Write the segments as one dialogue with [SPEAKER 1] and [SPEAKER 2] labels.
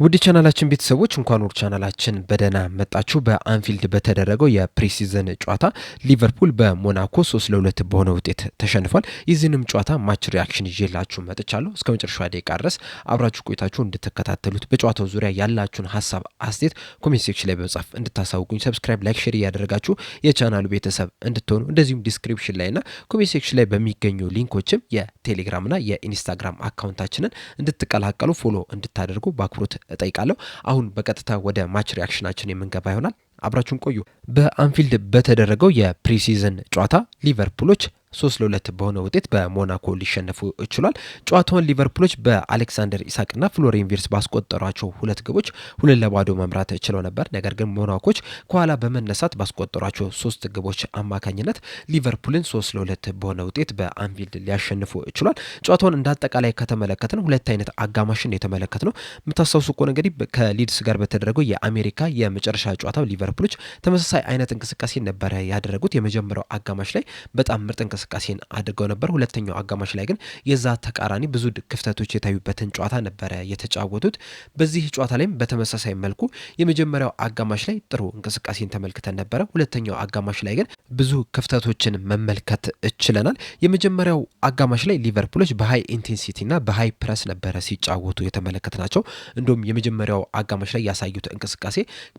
[SPEAKER 1] ውድ ቻናላችን ቤተሰቦች እንኳን ወደ ቻናላችን በደህና መጣችሁ። በአንፊልድ በተደረገው የፕሪሲዝን ጨዋታ ሊቨርፑል በሞናኮ 3-2 በሆነ ውጤት ተሸንፏል። የዚህንም ጨዋታ ማች ሪያክሽን ይዤላችሁ መጥቻለሁ። እስከ መጨረሻው ደቂቃ ድረስ አብራችሁ ቆይታችሁ እንድትከታተሉት በጨዋታው ዙሪያ ያላችሁን ሀሳብ አስተያየት ኮሜንት ሴክሽን ላይ በመጻፍ እንድታሳውቁኝ፣ ሰብስክራይብ፣ ላይክ፣ ሼር እያደረጋችሁ የቻናሉ ቤተሰብ እንድትሆኑ እንደዚሁም ዲስክሪፕሽን ላይና ኮሜንት ሴክሽን ላይ በሚገኙ ሊንኮችም የቴሌግራምና የኢንስታግራም አካውንታችንን እንድትቀላቀሉ ፎሎ እንድታደርጉ በአክብሮት እጠይቃለሁ። አሁን በቀጥታ ወደ ማች ሪያክሽናችን የምንገባ ይሆናል። አብራችሁን ቆዩ። በአንፊልድ በተደረገው የፕሪሲዝን ጨዋታ ሊቨርፑሎች 3-2 በሆነ ውጤት በሞናኮ ሊሸነፉ ችሏል። ጨዋታውን ሊቨርፑሎች በአሌክሳንደር ኢሳቅና ፍሎሪን ቪርትዝ ባስቆጠሯቸው ሁለት ግቦች 2-0 መምራት ችለው ነበር። ነገር ግን ሞናኮች ከኋላ በመነሳት ባስቆጠሯቸው 3 ግቦች አማካኝነት ሊቨርፑልን 3-2 በሆነ ውጤት በአንፊልድ ሊያሸንፉ ችሏል። ጨዋታውን እንዳጠቃላይ ከተመለከትን ሁለት አይነት አጋማሽን የተመለከት ነው። የምታስታውሱ ከሆነ እንግዲህ ከሊድስ ጋር በተደረገው የአሜሪካ የመጨረሻ ጨዋታ ሊቨርፑሎች ተመሳሳይ አይነት እንቅስቃሴ ነበረ ያደረጉት። የመጀመሪያው አጋማሽ ላይ በጣም ምርጥ እንቅስቃሴን አድርገው ነበር። ሁለተኛው አጋማሽ ላይ ግን የዛ ተቃራኒ ብዙ ክፍተቶች የታዩበትን ጨዋታ ነበረ የተጫወቱት። በዚህ ጨዋታ ላይም በተመሳሳይ መልኩ የመጀመሪያው አጋማሽ ላይ ጥሩ እንቅስቃሴን ተመልክተን ነበረ። ሁለተኛው አጋማሽ ላይ ግን ብዙ ክፍተቶችን መመልከት ችለናል። የመጀመሪያው አጋማሽ ላይ ሊቨርፑሎች በሃይ ኢንቴንሲቲ እና በሃይ ፕረስ ነበረ ሲጫወቱ የተመለከትናቸው። እንዲሁም የመጀመሪያው አጋማሽ ላይ ያሳዩት እንቅስቃሴ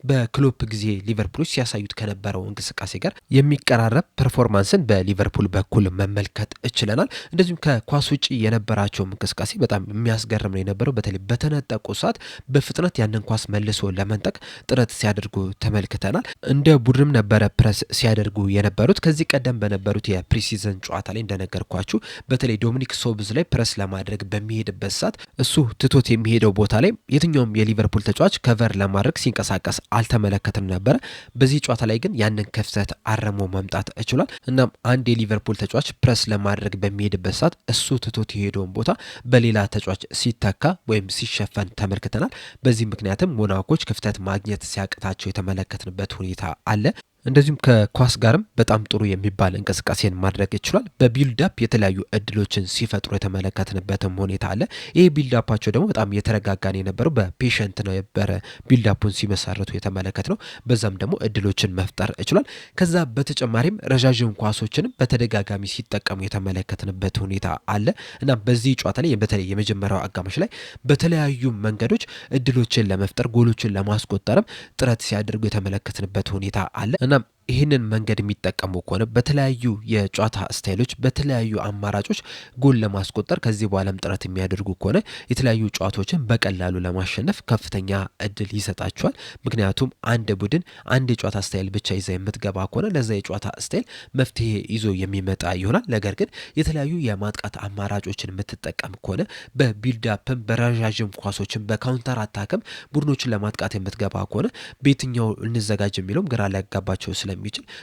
[SPEAKER 1] በክሎፕ ጊዜ ሊቨርፑሎች ሲያሳዩት ከነበረው እንቅስቃሴ ጋር የሚቀራረብ ፐርፎርማንስን በሊቨርፑል በኩል መመልከት ችለናል። እንደዚሁም ከኳስ ውጭ የነበራቸው እንቅስቃሴ በጣም የሚያስገርም ነው የነበረው። በተለይ በተነጠቁ ሰዓት በፍጥነት ያንን ኳስ መልሶ ለመንጠቅ ጥረት ሲያደርጉ ተመልክተናል። እንደ ቡድንም ነበረ ፕረስ ሲያደርጉ የነበሩት። ከዚህ ቀደም በነበሩት የፕሪሲዝን ጨዋታ ላይ እንደነገርኳችሁ በተለይ ዶሚኒክ ሶብዝ ላይ ፕረስ ለማድረግ በሚሄድበት ሰዓት እሱ ትቶት የሚሄደው ቦታ ላይ የትኛውም የሊቨርፑል ተጫዋች ከቨር ለማድረግ ሲንቀሳቀስ አልተመለከትም ነበረ። በዚህ ጨዋታ ላይ ግን ያንን ክፍተት አረሞ መምጣት ችሏል። እናም አንድ የሊቨርፑል ተጫዋች ፕረስ ለማድረግ በሚሄድበት ሰዓት እሱ ትቶት የሄደውን ቦታ በሌላ ተጫዋች ሲተካ ወይም ሲሸፈን ተመልክተናል። በዚህ ምክንያትም ሞናኮች ክፍተት ማግኘት ሲያቅታቸው የተመለከትንበት ሁኔታ አለ። እንደዚሁም ከኳስ ጋርም በጣም ጥሩ የሚባል እንቅስቃሴን ማድረግ ይችላል። በቢልዳፕ የተለያዩ እድሎችን ሲፈጥሩ የተመለከትንበትም ሁኔታ አለ። ይህ ቢልዳፓቸው ደግሞ በጣም የተረጋጋን የነበረው በፔሸንት ነው የነበረ ቢልዳፑን ሲመሰርቱ የተመለከት ነው። በዛም ደግሞ እድሎችን መፍጠር ይችላል። ከዛ በተጨማሪም ረዣዥም ኳሶችንም በተደጋጋሚ ሲጠቀሙ የተመለከትንበት ሁኔታ አለ እና በዚህ ጨዋታ ላይ በተለይ የመጀመሪያው አጋማሽ ላይ በተለያዩ መንገዶች እድሎችን ለመፍጠር ጎሎችን ለማስቆጠርም ጥረት ሲያደርጉ የተመለከትንበት ሁኔታ አለ እና ይህንን መንገድ የሚጠቀሙ ከሆነ በተለያዩ የጨዋታ ስታይሎች በተለያዩ አማራጮች ጎል ለማስቆጠር ከዚህ በኋላም ጥረት የሚያደርጉ ከሆነ የተለያዩ ጨዋታዎችን በቀላሉ ለማሸነፍ ከፍተኛ እድል ይሰጣቸዋል። ምክንያቱም አንድ ቡድን አንድ የጨዋታ ስታይል ብቻ ይዛ የምትገባ ከሆነ ለዛ የጨዋታ ስታይል መፍትሄ ይዞ የሚመጣ ይሆናል። ነገር ግን የተለያዩ የማጥቃት አማራጮችን የምትጠቀም ከሆነ በቢልዳፕም በረዣዥም ኳሶችን በካውንተር አታክም ቡድኖችን ለማጥቃት የምትገባ ከሆነ በየትኛው እንዘጋጅ የሚለውም ግራ ሊያጋባቸው ስለሚችል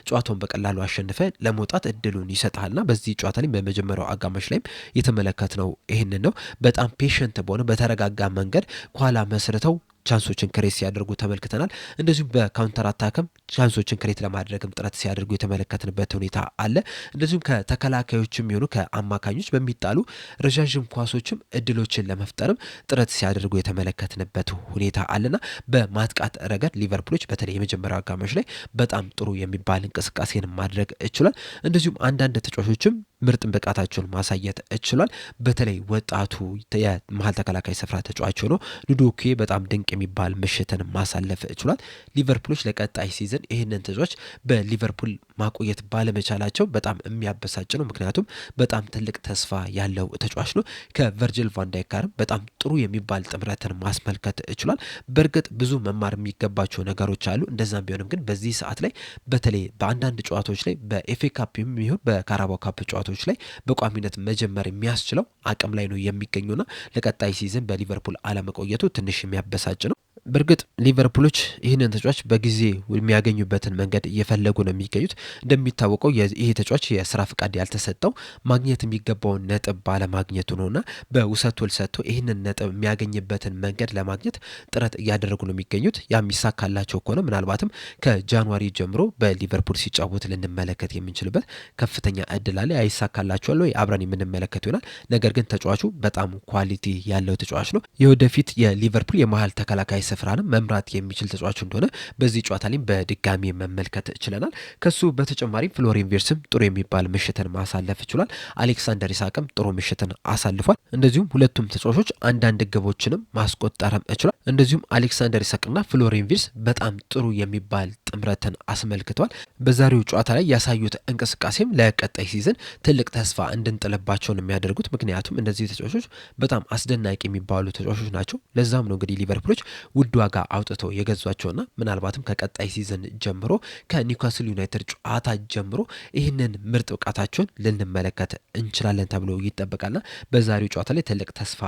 [SPEAKER 1] ጨዋታውን በቀላሉ አሸንፈ ለመውጣት እድሉን ይሰጣልና በዚህ ጨዋታ ላይ በመጀመሪያው አጋማሽ ላይም የተመለከትነው ይህንን ነው። በጣም ፔሸንት በሆነ በተረጋጋ መንገድ ኋላ መስርተው ቻንሶችን ክሬት ሲያደርጉ ተመልክተናል። እንደዚሁም በካውንተር አታክም ቻንሶችን ክሬት ለማድረግም ጥረት ሲያደርጉ የተመለከትንበት ሁኔታ አለ። እንደዚሁም ከተከላካዮችም የሆኑ ከአማካኞች በሚጣሉ ረዣዥም ኳሶችም እድሎችን ለመፍጠርም ጥረት ሲያደርጉ የተመለከትንበት ሁኔታ አለና በማጥቃት ረገድ ሊቨርፑሎች በተለይ የመጀመሪያው አጋማሽ ላይ በጣም ጥሩ የሚባል እንቅስቃሴን ማድረግ ችሏል። እንደዚሁም አንዳንድ ተጫዋቾችም ምርጥ ብቃታቸውን ማሳየት ችሏል። በተለይ ወጣቱ የመሀል ተከላካይ ስፍራ ተጫዋች ሆኖ ሉዶኬ በጣም ድንቅ የሚባል ምሽትን ማሳለፍ ችሏል። ሊቨርፑሎች ለቀጣይ ሲዝን ይህንን ተጫዋች በሊቨርፑል ማቆየት ባለመቻላቸው በጣም የሚያበሳጭ ነው። ምክንያቱም በጣም ትልቅ ተስፋ ያለው ተጫዋች ነው። ከቨርጅል ቫንዳይክ ጋርም በጣም ጥሩ የሚባል ጥምረትን ማስመልከት ችሏል። በእርግጥ ብዙ መማር የሚገባቸው ነገሮች አሉ። እንደዛም ቢሆንም ግን በዚህ ሰዓት ላይ በተለይ በአንዳንድ ጨዋታዎች ላይ በኤፍኤ ካፕ የሚሆን በካራባኦ ካፕ ጨዋታዎች ላይ በቋሚነት መጀመር የሚያስችለው አቅም ላይ ነው የሚገኙና ለቀጣይ ሲዝን በሊቨርፑል አለመቆየቱ ትንሽ የሚያበሳጭ ነው። በእርግጥ ሊቨርፑሎች ይህንን ተጫዋች በጊዜ የሚያገኙበትን መንገድ እየፈለጉ ነው የሚገኙት። እንደሚታወቀው ይሄ ተጫዋች የስራ ፍቃድ ያልተሰጠው ማግኘት የሚገባውን ነጥብ ባለማግኘቱ ነውና በውሰት ውል ሰጥቶ ይህንን ነጥብ የሚያገኝበትን መንገድ ለማግኘት ጥረት እያደረጉ ነው የሚገኙት። ያ የሚሳካላቸው ከሆነ ምናልባትም ከጃንዋሪ ጀምሮ በሊቨርፑል ሲጫወት ልንመለከት የምንችልበት ከፍተኛ እድል አለ። አይሳካላቸዋል ወይ አብረን የምንመለከት ይሆናል። ነገር ግን ተጫዋቹ በጣም ኳሊቲ ያለው ተጫዋች ነው። የወደፊት የሊቨርፑል የመሀል ተከላካይ ስፍራንም መምራት የሚችል ተጫዋች እንደሆነ በዚህ ጨዋታ ላይም በድጋሚ መመልከት ችለናል። ከሱ በተጨማሪም ፍሎሪን ቪርትስም ጥሩ የሚባል ምሽትን ማሳለፍ ይችላል። አሌክሳንደር ኢሳቅም ጥሩ ምሽትን አሳልፏል። እንደዚሁም ሁለቱም ተጫዋቾች አንዳንድ ግቦችንም ማስቆጠርም ይችላል። እንደዚሁም አሌክሳንደር ኢሳቅና ፍሎሪን ቪርትስ በጣም ጥሩ የሚባል ጥምረትን አስመልክቷል። በዛሬው ጨዋታ ላይ ያሳዩት እንቅስቃሴም ለቀጣይ ሲዝን ትልቅ ተስፋ እንድንጥልባቸውን የሚያደርጉት ምክንያቱም እነዚህ ተጫዋቾች በጣም አስደናቂ የሚባሉ ተጫዋቾች ናቸው። ለዛም ነው እንግዲህ ሊቨርፑሎች ውድ ዋጋ አውጥተው የገዟቸውና ምናልባትም ከቀጣይ ሲዝን ጀምሮ ከኒውካስል ዩናይትድ ጨዋታ ጀምሮ ይህንን ምርጥ ብቃታቸውን ልንመለከት እንችላለን ተብሎ ይጠበቃልና በዛሬው ጨዋታ ላይ ትልቅ ተስፋ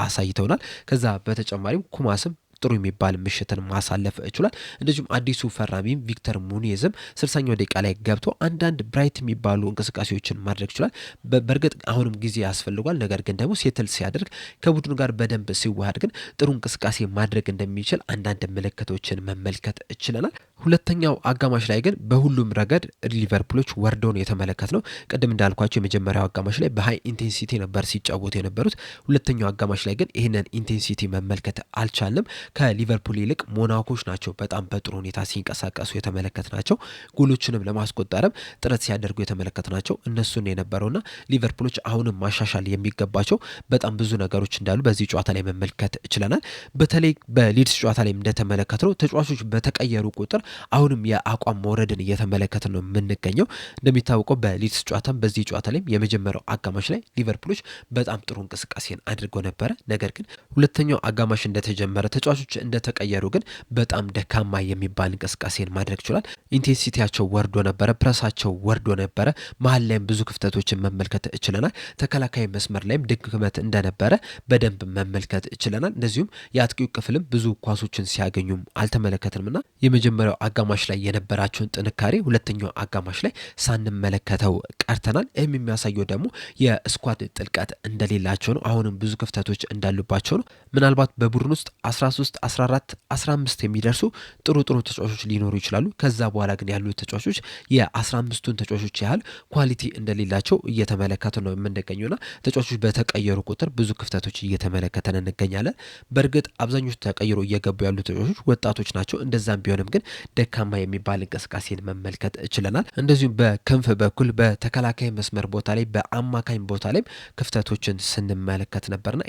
[SPEAKER 1] አሳይተውናል። ከዛ በተጨማሪም ኩማስም ጥሩ የሚባል ምሽትን ማሳለፍ ይችላል። እንደዚሁም አዲሱ ፈራሚም ቪክተር ሙኒዝም 60ኛው ደቂቃ ላይ ገብቶ አንዳንድ ብራይት የሚባሉ እንቅስቃሴዎችን ማድረግ ይችላል። በእርግጥ አሁንም ጊዜ ያስፈልጓል። ነገር ግን ደግሞ ሴትል ሲያደርግ ከቡድኑ ጋር በደንብ ሲዋሃድ ግን ጥሩ እንቅስቃሴ ማድረግ እንደሚችል አንዳንድ ምልክቶችን መመልከት ይችላል። ሁለተኛው አጋማሽ ላይ ግን በሁሉም ረገድ ሊቨርፑሎች ወርደውን የተመለከት ነው። ቅድም እንዳልኳቸው የመጀመሪያው አጋማሽ ላይ በሃይ ኢንቴንሲቲ ነበር ሲጫወቱ የነበሩት። ሁለተኛው አጋማሽ ላይ ግን ይህንን ኢንቴንሲቲ መመልከት አልቻልንም። ከሊቨርፑል ይልቅ ሞናኮች ናቸው በጣም በጥሩ ሁኔታ ሲንቀሳቀሱ የተመለከት ናቸው። ጎሎችንም ለማስቆጠርም ጥረት ሲያደርጉ የተመለከት ናቸው እነሱን የነበረውና ሊቨርፑሎች አሁንም ማሻሻል የሚገባቸው በጣም ብዙ ነገሮች እንዳሉ በዚህ ጨዋታ ላይ መመልከት ችለናል። በተለይ በሊድስ ጨዋታ ላይ እንደተመለከት ነው ተጫዋቾች በተቀየሩ ቁጥር አሁንም የአቋም መውረድን እየተመለከት ነው የምንገኘው። እንደሚታወቀው በሊድስ ጨዋታም በዚህ ጨዋታ ላይ የመጀመሪያው አጋማሽ ላይ ሊቨርፑሎች በጣም ጥሩ እንቅስቃሴን አድርገው ነበረ። ነገር ግን ሁለተኛው አጋማሽ እንደተጀመረ ተጫዋቾች እንደተቀየሩ ግን በጣም ደካማ የሚባል እንቅስቃሴን ማድረግ ይችላል። ኢንቴንሲቲያቸው ወርዶ ነበረ፣ ፕረሳቸው ወርዶ ነበረ። መሀል ላይም ብዙ ክፍተቶችን መመልከት ችለናል። ተከላካይ መስመር ላይም ድክመት እንደነበረ በደንብ መመልከት ችለናል። እንደዚሁም የአጥቂው ክፍልም ብዙ ኳሶችን ሲያገኙም አልተመለከትንምና የመጀመሪያው አጋማሽ ላይ የነበራቸውን ጥንካሬ ሁለተኛው አጋማሽ ላይ ሳንመለከተው ቀርተናል። ይህም የሚያሳየው ደግሞ የስኳድ ጥልቀት እንደሌላቸው ነው። አሁንም ብዙ ክፍተቶች እንዳሉባቸው ነው። ምናልባት በቡድን ውስጥ 13 14 15 የሚደርሱ ጥሩ ተጫዋቾች ሊኖሩ ይችላሉ። ከዛ በኋላ ግን ያሉት ተጫዋቾች የ15ቱን ተጫዋቾች ያህል ኳሊቲ እንደሌላቸው እየተመለከተ ነው የምንገኘውና ተጫዋቾች በተቀየሩ ቁጥር ብዙ ክፍተቶች እየተመለከተን እንገኛለን። በእርግጥ አብዛኞቹ ተቀይሮ እየገቡ ያሉ ተጫዋቾች ወጣቶች ናቸው። እንደዛም ቢሆንም ግን ደካማ የሚባል እንቅስቃሴን መመልከት ችለናል። እንደዚሁም በክንፍ በኩል በተከላካይ መስመር ቦታ ላይ በአማካኝ ቦታ ላይ ክፍተቶችን ስንመለከት ነበርና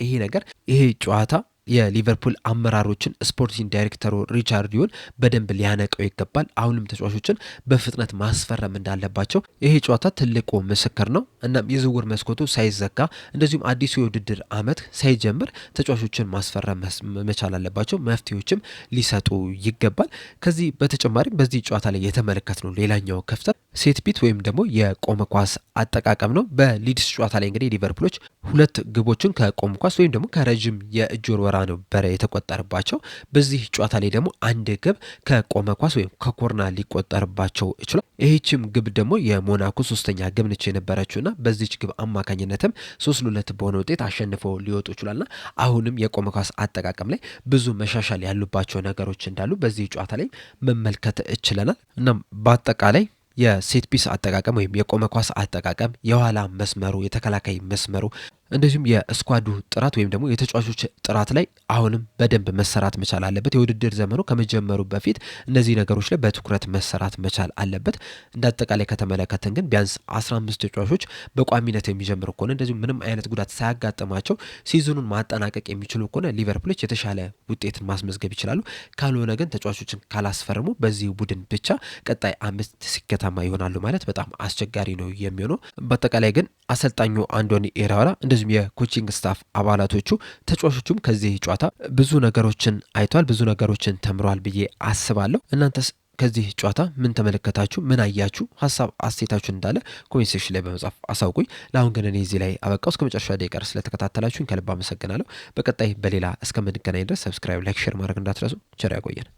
[SPEAKER 1] ይሄ ጨዋታ የሊቨርፑል አመራሮችን ስፖርቲንግ ዳይሬክተሩ ሪቻርዲዮን በደንብ ሊያነቀው ይገባል። አሁንም ተጫዋቾችን በፍጥነት ማስፈረም እንዳለባቸው ይሄ ጨዋታ ትልቁ ምስክር ነው። እናም የዝውውር መስኮቱ ሳይዘጋ እንደዚሁም አዲሱ የውድድር ዓመት ሳይጀምር ተጫዋቾችን ማስፈረም መቻል አለባቸው። መፍትሄዎችም ሊሰጡ ይገባል። ከዚህ በተጨማሪም በዚህ ጨዋታ ላይ የተመለከትነው ሌላኛው ክፍተት ሴት ፒት ወይም ደግሞ የቆመ ኳስ አጠቃቀም ነው። በሊድስ ጨዋታ ላይ እንግዲህ ሊቨርፑሎች 2 ግቦችን ከቆመ ኳስ ወይም ደግሞ ከረጅም የእጅ ወርወራ ነበረ የተቆጠረባቸው። በዚህ ጨዋታ ላይ ደግሞ 1 ግብ ከቆመ ኳስ ወይም ከኮርና ሊቆጠርባቸው ይችላል። ይህችም ግብ ደግሞ የሞናኮ 3ኛ ግብ ነች የነበረችውና በዚች ግብ አማካኝነትም 3-2 በሆነ ውጤት አሸንፈው ሊወጡ ይችላልና አሁንም የቆመ ኳስ አጠቃቀም ላይ ብዙ መሻሻል ያሉባቸው ነገሮች እንዳሉ በዚህ ጨዋታ ላይ መመልከት ችለናል። እናም በአጠቃላይ የሴት ፒስ አጠቃቀም ወይም የቆመ ኳስ አጠቃቀም፣ የኋላ መስመሩ፣ የተከላካይ መስመሩ እንደዚሁም የስኳዱ ጥራት ወይም ደግሞ የተጫዋቾች ጥራት ላይ አሁንም በደንብ መሰራት መቻል አለበት። የውድድር ዘመኑ ከመጀመሩ በፊት እነዚህ ነገሮች ላይ በትኩረት መሰራት መቻል አለበት። እንደ አጠቃላይ ከተመለከተን ግን ቢያንስ 15 ተጫዋቾች በቋሚነት የሚጀምሩ ከሆነ እንደዚሁም ምንም አይነት ጉዳት ሳያጋጥማቸው ሲዝኑን ማጠናቀቅ የሚችሉ ከሆነ ሊቨርፑሎች የተሻለ ውጤትን ማስመዝገብ ይችላሉ። ካልሆነ ግን ተጫዋቾችን ካላስፈርሙ በዚህ ቡድን ብቻ ቀጣይ 5 ስኬታማ ይሆናሉ ማለት በጣም አስቸጋሪ ነው የሚሆነው። በአጠቃላይ ግን አሰልጣኙ አንዶኒ ኢራኦላ እንደዚሁም የኮቺንግ ስታፍ አባላቶቹ ተጫዋቾቹም ከዚህ ጨዋታ ብዙ ነገሮችን አይተዋል፣ ብዙ ነገሮችን ተምረዋል ብዬ አስባለሁ። እናንተስ ከዚህ ጨዋታ ምን ተመለከታችሁ? ምን አያችሁ? ሀሳብ አስተያየታችሁ እንዳለ ኮሜንት ሴክሽን ላይ በመጻፍ አሳውቁኝ። ለአሁን ግን እኔ እዚህ ላይ አበቃው። እስከ መጨረሻ ደቂቃ ስለተከታተላችሁኝ ከልብ አመሰግናለሁ። በቀጣይ በሌላ እስከምንገናኝ ድረስ ሰብስክራይብ፣ ላይክ፣ ሼር ማድረግ እንዳትረሱ። ቸር ያቆየን።